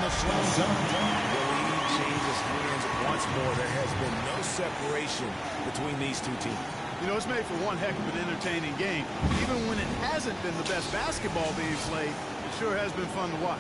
a slam dunk. The lead changes hands once more. There has been no separation between these two teams. You know, it's made for one heck of an entertaining game. Even when it hasn't been the best basketball being played, it sure has been fun to watch.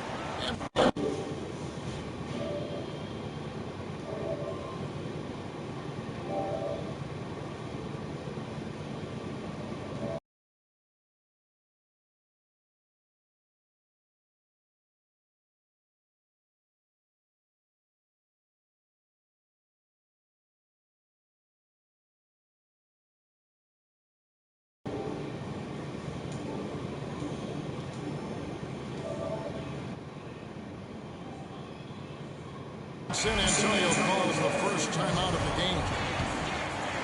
San Antonio calls the first time out of the game.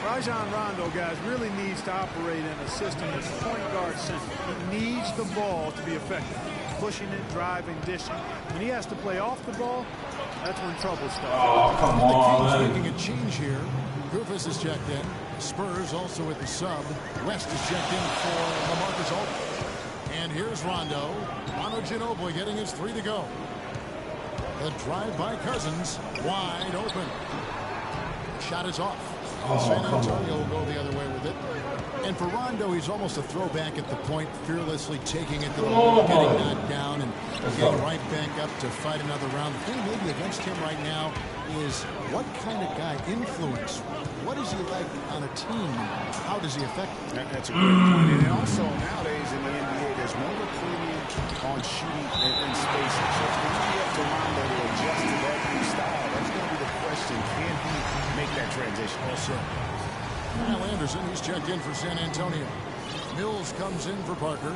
Rajon Rondo, guys, really needs to operate in a system that's point guard centered. He needs the ball to be effective. Pushing it, driving, dishing. When he has to play off the ball, that's when trouble starts. Oh, come on, the Kings man. making a change here. Rufus is checked in. Spurs also with the sub. West is checked in for LaMarcus Aldridge. And here's Rondo. Manu Ginobili getting his 3 to go. The drive by Cousins, wide open. Shot is off. San Antonio will go the other way with it. And for Rondo, he's almost a throwback at the point, fearlessly taking it to the line, getting knocked down, and getting right back up to fight another round. The thing maybe against him right now is what kind of guy influence? What is he like on a team? How does he affect it? That's a great point. And also, nowadays in the NBA, there's more of a premium on shooting and spacing. So it's going to be up to Rondo to adjust to that new style. That's going to be the question. Can he make that transition? Also, Kyle Anderson, he's checked in for San Antonio. Mills comes in for Parker.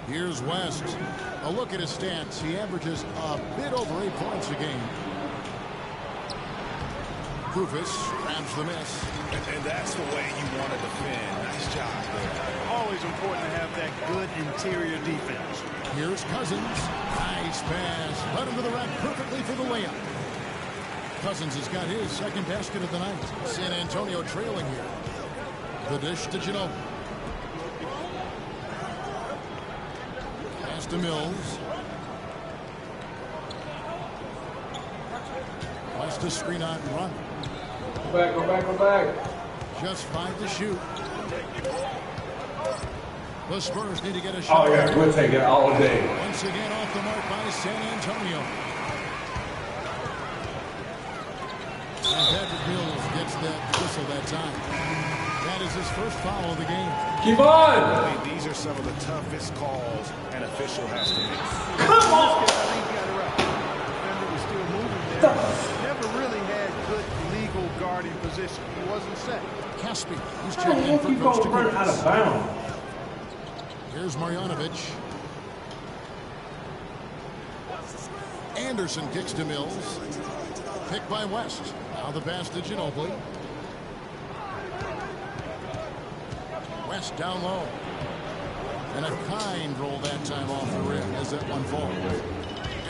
Here's West. A look at his stats. He averages a bit over 8 points a game. Rufus grabs the miss. And that's the way you want to defend. Nice job there. Always important to have that good interior defense. Here's Cousins. Nice pass. Led him to the rack perfectly for the layup. Cousins has got his second basket of the night. San Antonio trailing here. The dish to Ginobili. Pass to Mills. West to screen out and run. Go back, go back, go back. Just 5 to shoot. The Spurs need to get a shot. Oh, yeah, we'll take it all day. Once again off the mark by San Antonio. And Patrick Mills gets that whistle that time. That is his first foul of the game. Keep on! These are some of the toughest calls an official has to make. Come on! I think he got it right. The defender was still moving there. Never really had good legal guarding position. He wasn't set. Caspi, he's How the checked in hell for keep Coach on running out of bounds? Here's Marjanovic. Anderson kicks to Mills. Picked by West. Now the pass to Ginobili. West down low. And a kind roll that time off the rim as that one falls.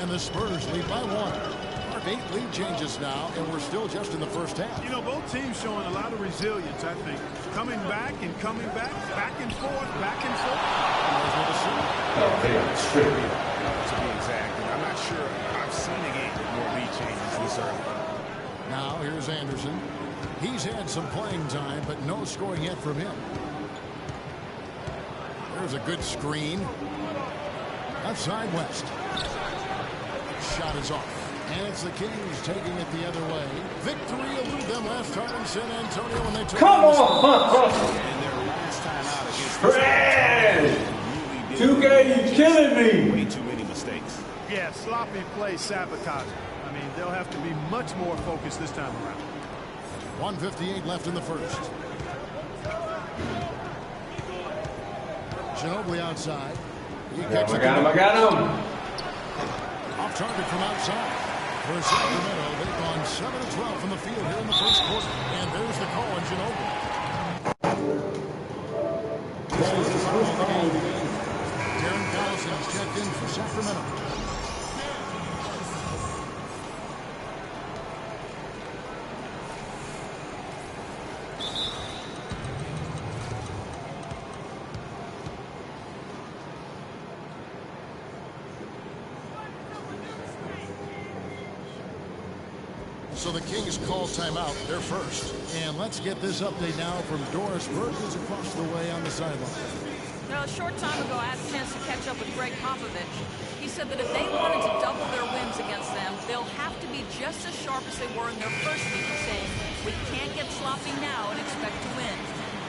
And the Spurs lead by 1. 8 lead changes now, and we're still just in the first half. You know, both teams showing a lot of resilience, I think. Coming back and coming back and forth, back and forth. Oh, damn, it's true. To be exact, and I'm not sure I've seen a game with more lead changes this early. Now here's Anderson. He's had some playing time, but no scoring yet from him. There's a good screen. Outside West. Shot is off. And it's the Kings taking it the other way. Victory eluded them last time in San Antonio when they took. Come on! And their last time out against Trash! 2K, you killing me! Way too many mistakes. Yeah, sloppy play sabotage. I mean, they'll have to be much more focused this time around. 1:58 left in the first. Ginobili outside. I got him. Off target from outside. For Sacramento, they've gone 7-12 from the field here in the first quarter. And there's the call on Ginobili. Darren Collison is checked in for Sacramento. So the Kings call timeout. They're first. And let's get this update now from Doris Burke, who's across the way on the sideline. Now, a short time ago, I had a chance to catch up with Greg Popovich. He said that if they wanted to double their wins against them, they'll have to be just as sharp as they were in their first meeting, saying, we can't get sloppy now and expect to win.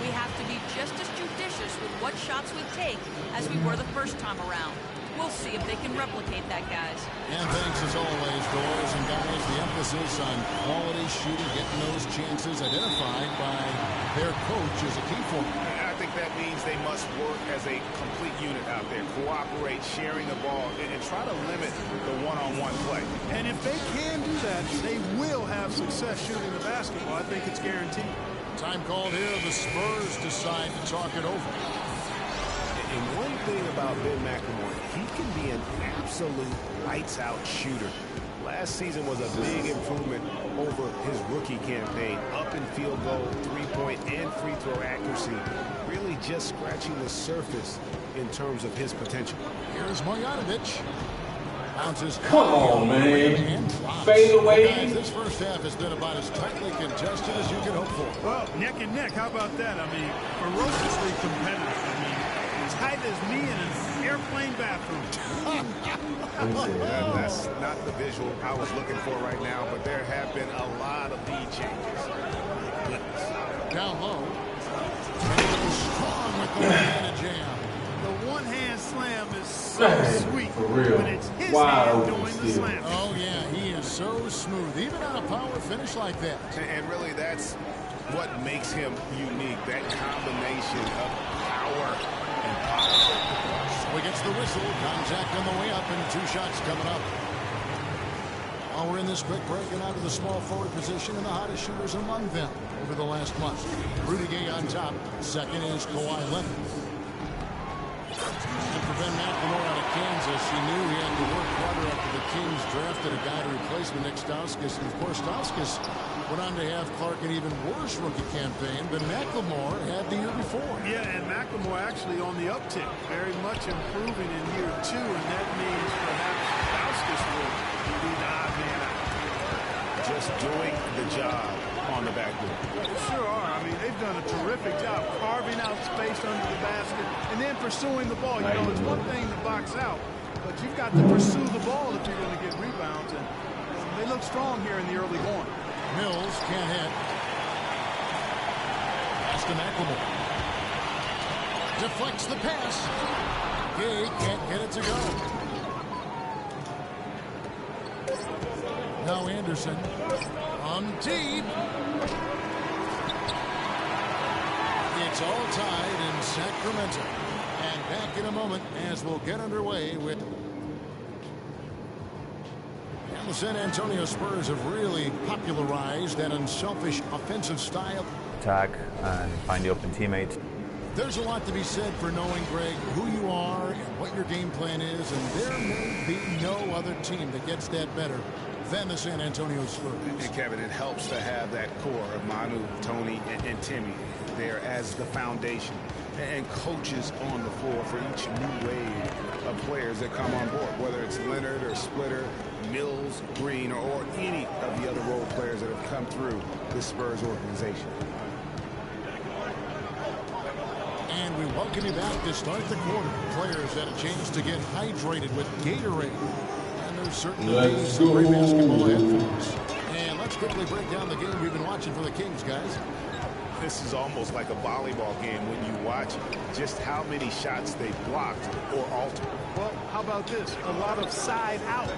We have to be just as judicious with what shots we take as we were the first time around. We'll see if they can replicate that, guys. And thanks as always, Doris and guys, the emphasis on quality shooting, getting those chances identified by their coach is a key for them. I think that means they must work as a complete unit out there, cooperate, sharing the ball, and try to limit the one-on-one play. And if they can do that, they will have success shooting the basketball. I think it's guaranteed. Time called here. The Spurs decide to talk it over. And one thing about Ben McLemore, he can be an absolute lights-out shooter. Last season was a big improvement over his rookie campaign. Up in field goal, three-point, and free throw accuracy. Really just scratching the surface in terms of his potential. Here's Marjanovic. Bounces. Come on, man. Fade away. Guys, this first half has been about as tightly contested as you can hope for. Well, neck and neck. How about that? I mean, ferociously competitive. I mean, as tight as me in an airplane bathroom. That's not the visual I was looking for right now, but there have been a lot of lead changes. Down low. And he goes strong with the one-handed jam. The one-hand slam is so sweet. For real. When it's his hand doing the slam. Oh, yeah, he is so smooth, even on a power finish like that. And really, that's what makes him unique, that combination of power and power. So he gets the whistle, contact on the way up, and 2 shots coming up. While we're in this quick break and out of the small forward position, and the hottest shooters among them over the last month. Rudy Gay on top. Second is Kawhi Leonard. And for Ben McLemore out of Kansas, he knew he had to work harder after the Kings drafted a guy to replace Nick Stauskas. And of course, Stauskas went on to have Clark an even worse rookie campaign than McLemore had the year before. Yeah, and McLemore actually on the uptick, very much improving in year 2, and that means perhaps Stauskas will be the odd man out. Just doing the job on the backboard. They sure are. I mean, they've done a terrific job carving out space under the basket and then pursuing the ball. You know, it's one thing to box out, but you've got to pursue the ball if you're going to get rebounds, and they look strong here in the early going. Mills can't hit. Pass to McLemore. Deflects the pass. Gay can't get it to go. Now Anderson on deep. It's all tied in Sacramento. And back in a moment as we'll get underway with... And the San Antonio Spurs have really popularized that unselfish offensive style. Attack and find the open teammates. There's a lot to be said for knowing, Greg, who you are and what your game plan is, and there may be no other team that gets that better than the San Antonio Spurs. And Kevin, it helps to have that core of Manu, Tony, and Timmy there as the foundation, and coaches on the floor for each new wave of players that come on board, whether it's Leonard or Splitter, Mills, Green, or any of the other role players that have come through the Spurs organization. And we welcome you back to start the quarter. Players had a chance to get hydrated with Gatorade. And there's certainly some great basketball ahead for us. And let's quickly break down the game we've been watching for the Kings, guys. This is almost like a volleyball game when you watch just how many shots they blocked or altered. Well, how about this? A lot of side out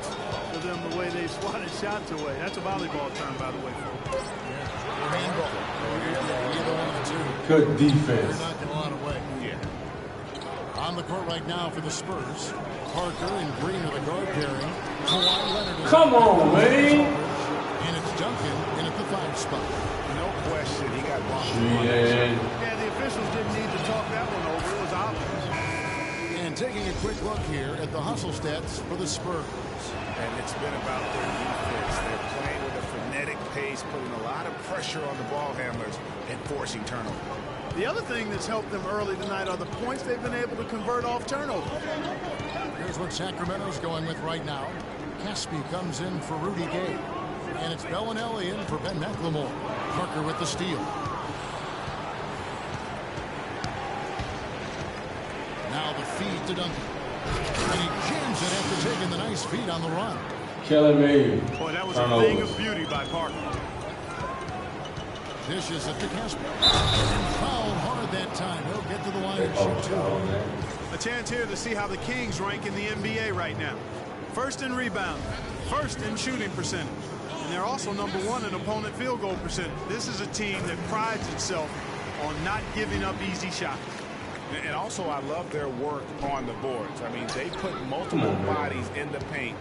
for them, the way they swatted shots away. That's a volleyball term, by the way. Handball. Either one of the two. Good defense. They're knocking a lot away. Yeah. On the court right now for the Spurs. Parker and Green are the guard pairing. Kawhi Leonard is Come on, man. And it's Duncan in at the 5 spot. No question, he got blocked. Yeah, the officials didn't need to talk that one over. It was obvious. And taking a quick look here at the hustle stats for the Spurs. And it's been about their defense. They're playing with a frenetic pace, putting a lot of pressure on the ball handlers and forcing turnovers. The other thing that's helped them early tonight are the points they've been able to convert off turnover. Here's what Sacramento's going with right now. Caspi comes in for Rudy Gay. And it's Bellinelli in for Ben McLemore. Parker with the steal. Now the feed to Duncan. And he jams it after taking the nice feed on the run. Killing me. Boy, that was a thing of beauty by Parker. Dishes it to Casper. And fouled hard that time. He'll get to the line and shoot two. A chance here to see how the Kings rank in the NBA right now. First in rebound, first in shooting percentage. And they're also #1 in opponent field goal percentage. This is a team that prides itself on not giving up easy shots. And also, I love their work on the boards. I mean, they put multiple bodies in the paint.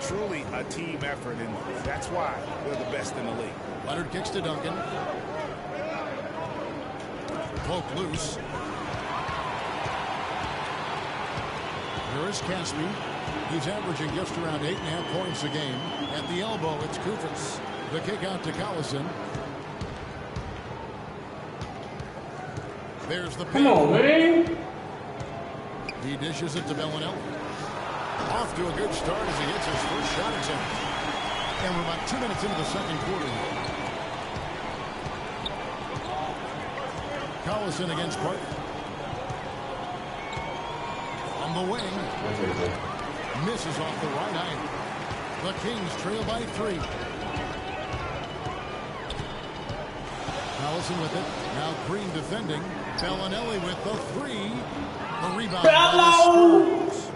Truly a team effort, and that's why they're the best in the league. Leonard kicks to Duncan. Poke loose. Here is Caspi. He's averaging just around 8.5 points a game. At the elbow, it's Kufis. The kick out to Collison. There's the pin. Come on, man. He dishes it to Bellinelli. Off to a good start as he gets his first shot attempt. And we're about 2 minutes into the second quarter. Collison against Parker. On the wing. Misses off the right eye. The Kings trail by 3. Collison with it. Now Green defending. Bellinelli with the 3. The rebound by the Spurs.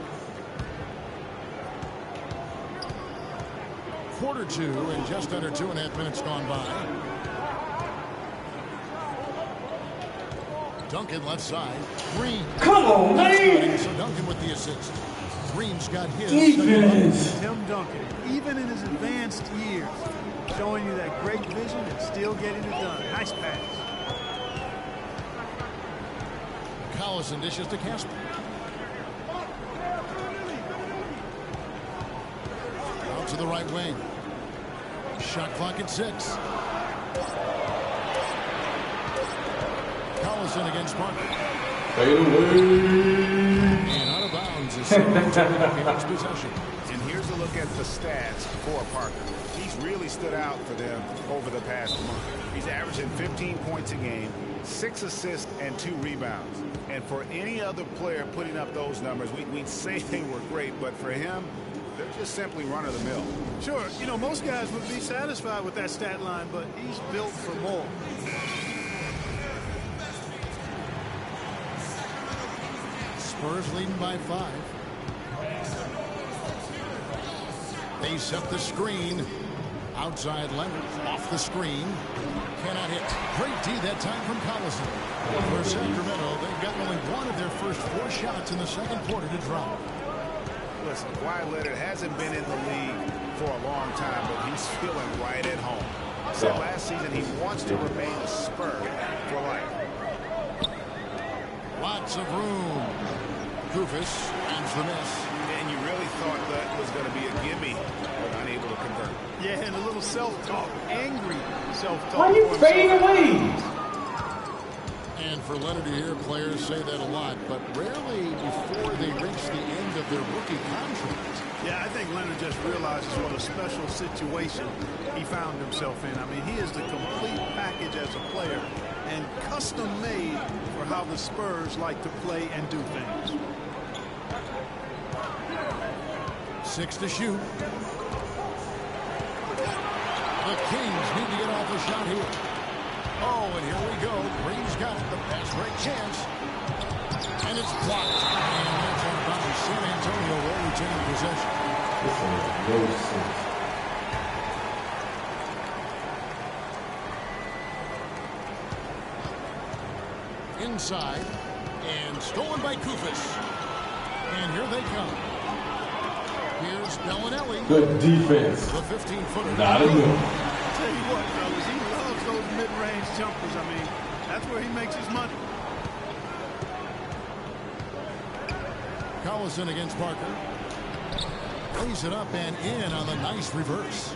Quarter 2 and just under 2.5 minutes gone by. Duncan left side. Green. Come on, man. So Duncan with the assist. Green's got his. Defense. Tim Duncan, even in his advanced years, showing you that great vision and still getting it done. Nice pass. Collison dishes to Casper. Out to the right wing. Shot clock at 6. Collison against Parker. Fade away. And out of bounds is Kings possession. And here's a look at the stats for Parker. He's really stood out for them over the past month. He's averaging 15 points a game, 6 assists, and 2 rebounds. And for any other player putting up those numbers, we'd say they were great, but for him, they're just simply run-of-the-mill. Sure, you know, most guys would be satisfied with that stat line, but he's built for more. Spurs leading by 5. They set the screen. Outside Leonard. Off the screen. Cannot hit. Great D that time from Collison. For Sacramento, they've got only one of their first 4 shots in the second quarter to drop. Listen, Kawhi Leonard hasn't been in the league for a long time, but he's feeling right at home. Said last season he wants to remain a Spur for life. Lots of room. Kufis ends the miss. And you really thought that was going to be a gimme, but unable to convert. Yeah, and a little self-talk, angry self-talk. Why you fade away? And for Leonard to hear players say that a lot, but rarely before they reach the end of their rookie contract. Yeah, I think Leonard just realizes what a special situation he found himself in. I mean, he is the complete package as a player and custom made for how the Spurs like to play and do things. 6 to shoot. The Kings need to get off a shot here. Oh, and here we go. Green's got it. The pass break chance. And it's blocked. And that's on by San Antonio will retain possession. This makes no sense. Inside. And stolen by Kufis. And here they come. Here's Bellinelli. Good defense. The 15-footer. Not enough. I'll tell you what, fellas, he loves those mid-range jumpers. I mean, that's where he makes his money. Collison against Parker. Lays it up and in on the nice reverse.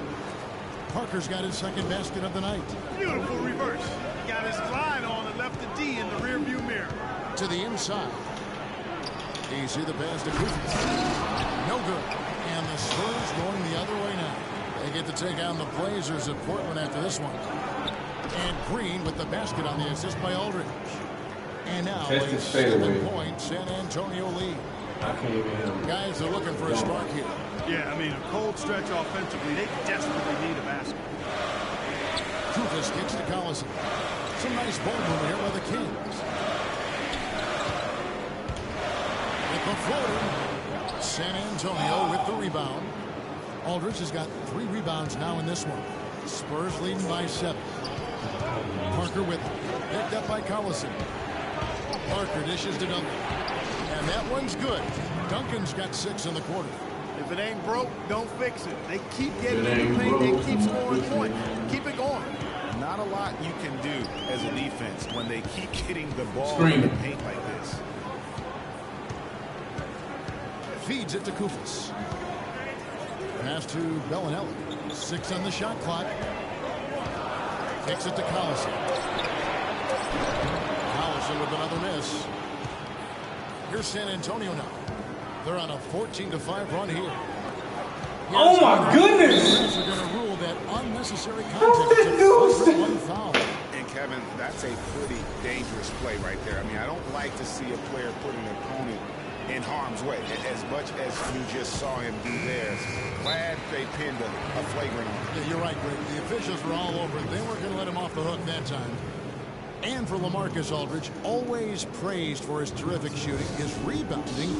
Parker's got his second basket of the night. Beautiful reverse. He got his glide on and left the D in the rearview mirror. To the inside. Easy the pass to Kufis. No good. And the Spurs going the other way now. They get to take on the Blazers of Portland after this one. And Green with the basket on the assist by Aldridge. And now Test a his fadeaway. 7-point San Antonio lead. I can't even hit him. Guys are looking for a spark here. Yeah, I mean, a cold stretch offensively. They desperately need a basket. Kufis kicks to Collison. Some nice ball movement here by the Kings. With the floater. San Antonio with the rebound. Aldridge has got 3 rebounds now in this one. Spurs leading by 7. Parker with it. Picked up by Collison. Parker dishes to Duncan. And that one's good. Duncan's got 6 in the quarter. If it ain't broke, don't fix it. They keep getting in the paint. They keep scoring points. Keep it going. Not a lot you can do as a defense when they keep getting the ball in the paint like this. Feeds it to Kufis. Pass to Bellinelli. 6 on the shot clock. Kicks it to Collison. Collison with another miss. Here's San Antonio now. They're on a 14-5 run here. Oh my goodness! They're going to rule that unnecessary contact. It's a one foul. And Kevin, that's a pretty dangerous play right there. I mean, I don't like to see a player put an opponent in harm's way as much as you just saw him do there. Glad they pinned a flagrant on him. Yeah, you're right, Greg. The officials were all over it. They weren't going to let him off the hook that time. And for LaMarcus Aldridge, always praised for his terrific shooting. His rebounding,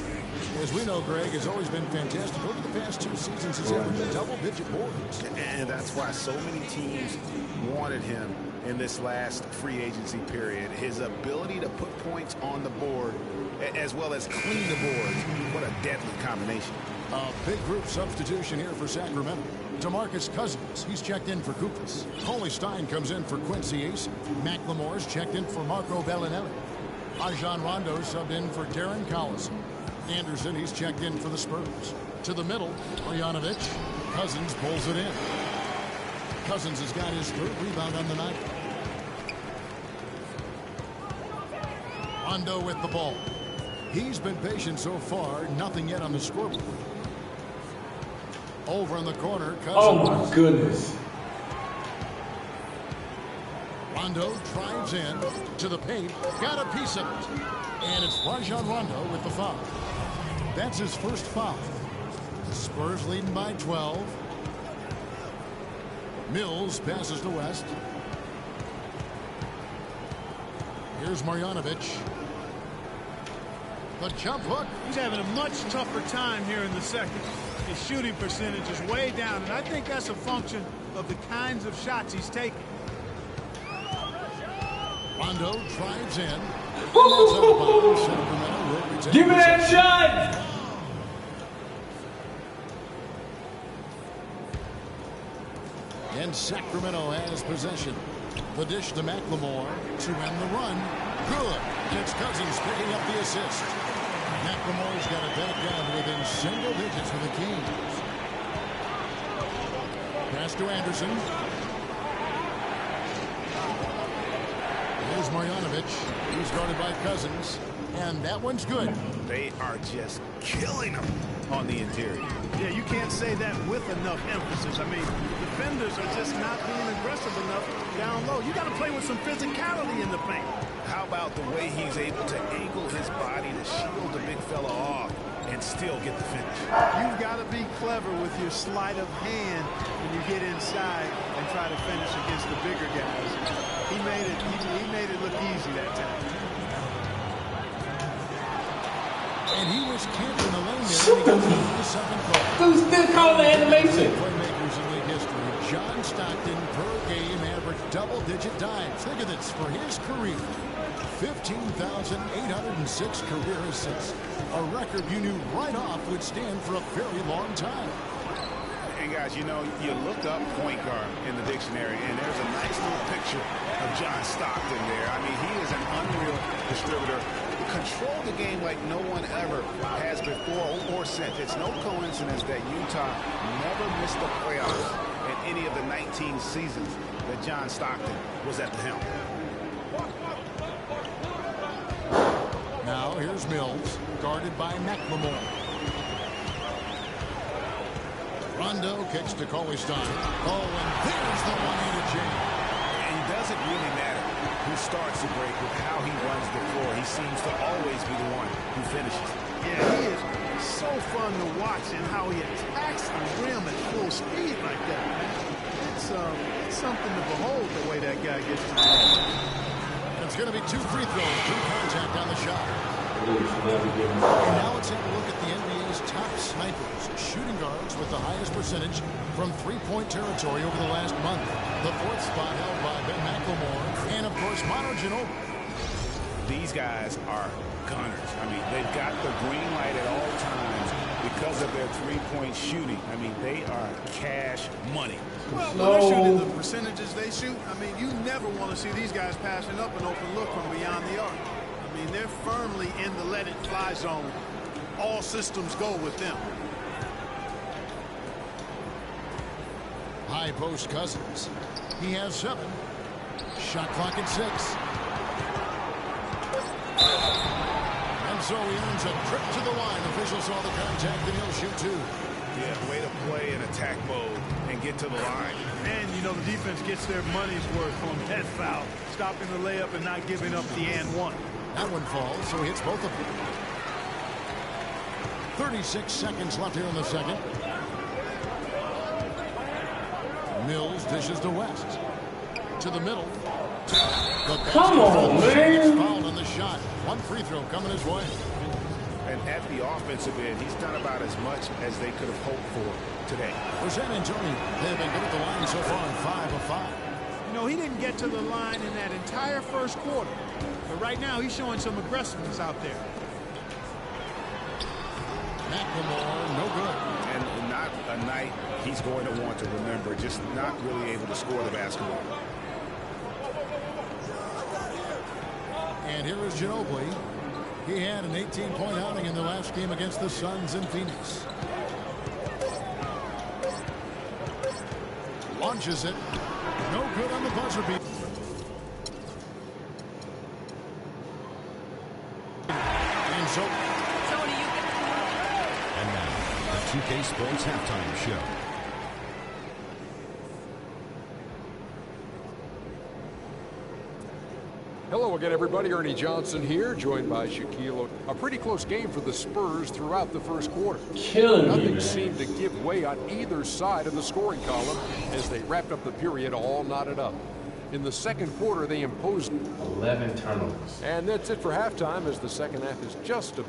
as we know, Greg, has always been fantastic. Over the past 2 seasons, he's averaged double-digit boards. And that's why so many teams wanted him in this last free agency period. His ability to put points on the board as well as clean the boards. What a deadly combination. A big group substitution here for Sacramento. DeMarcus Cousins, he's checked in for Kufis. Coley Stein comes in for Quincy Ace. McLemore's checked in for Marco Bellinelli. Rajon Rondo subbed in for Darren Collison. Anderson, he's checked in for the Spurs. To the middle, Marjanovic. Cousins pulls it in. Cousins has got his 3rd rebound on the night. Rondo with the ball. He's been patient so far. Nothing yet on the scoreboard. Over in the corner, Cousins. Oh my goodness. Rondo drives in to the paint. Got a piece of it. And it's Rajon Rondo with the foul. That's his first foul. The Spurs leading by 12. Mills passes to West. Here's Marjanovic. The jump hook. He's having a much tougher time here in the second. His shooting percentage is way down, and I think that's a function of the kinds of shots he's taking. Rondo drives in. That's out of bounds. Sacramento will retain Give me that possession. shot! And Sacramento has possession. The dish to McLemore to end the run. Good. It's Cousins picking up the assist. McLemore's got it back down within single digits for the Kings. Pass to Anderson. Here's Marjanovic. He's guarded by Cousins. And that one's good. They are just killing him on the interior. Yeah, you can't say that with enough emphasis. I mean, defenders are just not being aggressive enough down low. You got to play with some physicality in the paint. How about the way he's able to angle his body to shield the big fella off and still get the finish? You've got to be clever with your sleight of hand when you get inside and try to finish against the bigger guys. He made it look easy that time. And he was camped in the lane there. And he goes into the second call. Who's still calling the animation? Playmakers in league history. John Stockton per game averaged double-digit dimes. Think of this for his career. 15,806 career assists. A record you knew right off would stand for a very long time. And guys, you know, you look up point guard in the dictionary, and there's a nice little picture of John Stockton there. I mean, he is an unreal distributor. Control the game like no one ever has before or since. It's no coincidence that Utah never missed the playoffs in any of the 19 seasons that John Stockton was at the helm. Now here's Mills, guarded by McLemore. Rondo kicks to Cauley-Stein. Oh, and there's the one-handed jam. It doesn't really matter who starts the break with how he runs the floor. He seems to always be the one who finishes. Yeah, he is so fun to watch and how he attacks the rim at full speed like that, man. It's something to behold the way that guy gets to the rim. It's going to be 2 free throws, 2 contact on the shot. And now let's have a look at the NBA's top snipers, shooting guards with the highest percentage from three-point territory over the last month. The 4th spot held by Ben McLemore and, of course, Manu Ginobili. These guys are gunners. I mean, they've got the green light at all times because of their three-point shooting. I mean, they are cash money. Well, when they're shooting the percentages they shoot, I mean, you never want to see these guys passing up an open look from beyond the arc. I mean, they're firmly in the let-it-fly zone. All systems go with them. High post Cousins. He has 7. Shot clock at 6. And so he earns a trip to the line. Officials saw the contact, and he'll shoot 2. Yeah, way to play in attack mode and get to the line. And, you know, the defense gets their money's worth on that foul, stopping the layup and not giving up the and one. That one falls, so he hits both of them. 36 seconds left here in the second. Mills dishes to West. To the middle. Come on, man. Fouled on the shot. 1 free throw coming his way. And at the offensive end, he's done about as much as they could have hoped for today. For San Antonio, they've been good at the line so far in 5 of 5. You know, he didn't get to the line in that entire first quarter. But right now, he's showing some aggressiveness out there. McLemore, no good. And not a night he's going to want to remember, just not really able to score the basketball. And here is Ginobili. He had an 18-point outing in the last game against the Suns in Phoenix. Launches it. No good on the buzzer beat. And so. Tony, you get. And now, the 2K Sports Halftime Show. Hello again, everybody. Ernie Johnson here, joined by Shaquille. A pretty close game for the Spurs throughout the first quarter. Nothing seemed to give way on either side of the scoring column as they wrapped up the period all knotted up. In the second quarter, they imposed 11 turnovers. And that's it for halftime, as the second half is just a...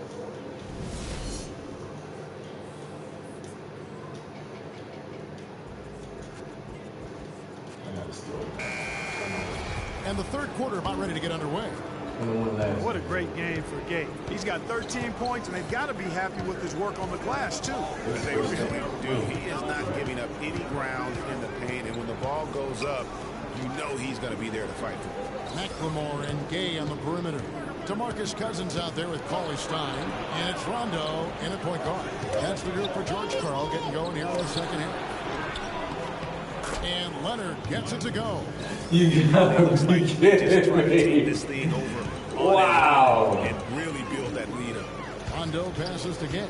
And the third quarter about ready to get underway. What a great game for Gabe. He's got 13 points, and they've got to be happy with his work on the glass, too. They really do. He is not giving up any ground in the paint, and when the ball goes up, you know he's going to be there to fight for it. McLemore and Gay on the perimeter. DeMarcus Cousins out there with Cauley-Stein. And it's Rondo in at point guard. That's the group for George Karl getting going here in the second half. And Leonard gets it to go. You gotta looks like he just tried to take this thing over. Wow. And really build that lead up. Rondo passes to Gay.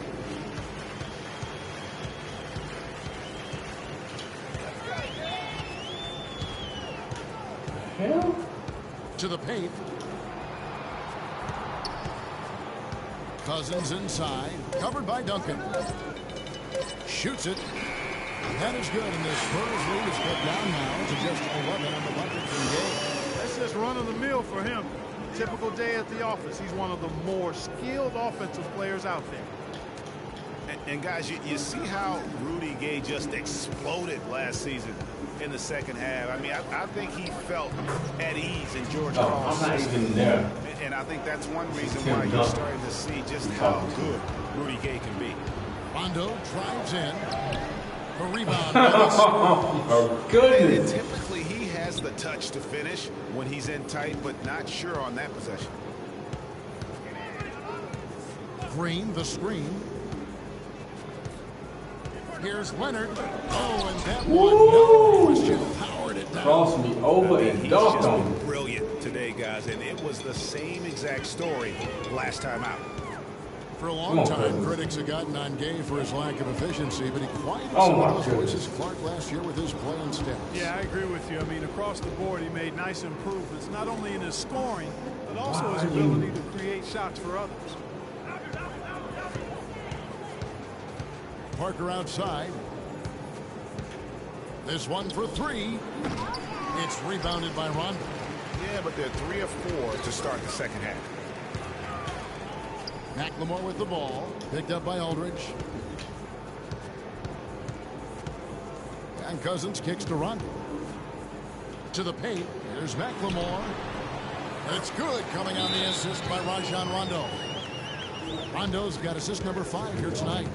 Hell? To the paint. Cousins inside. Covered by Duncan. Shoots it. That is good, and the Spurs lead is cut down now to just 11 on the bucket from Gay. That's just run-of-the-mill for him. Typical day at the office. He's one of the more skilled offensive players out there. And guys, you see how Rudy Gay just exploded last season in the second half. I mean, I think he felt at ease in George Karl's I'm not system. even there. And I think that's one reason why you're starting to see just how good Rudy Gay can be. Rondo drives in. A rebound. Oh, goodness. And typically, he has the touch to finish when he's in tight, but not sure on that possession. Green, the screen. Here's Leonard. Oh, and that one, no question, powered it down. Crossed me over and He's dunked just on been me. brilliant today, guys, and it was the same exact story last time out. For a long time, critics have gotten on Gay for his lack of efficiency, but he quieted Oh, some my of those goodness. voices Clark last year with his play and steps. Yeah, I agree with you. I mean, across the board, he made nice improvements, not only in his scoring, but also his ability to create shots for others. Parker outside. This one for three. It's rebounded by Rondo. Yeah, but they're 3 of 4 to start the second half. McLemore with the ball. Picked up by Aldridge. And Cousins kicks to Rondo. To the paint. Here's McLemore. It's good, coming on the assist by Rajon Rondo. Rondo's got assist number 5 here tonight.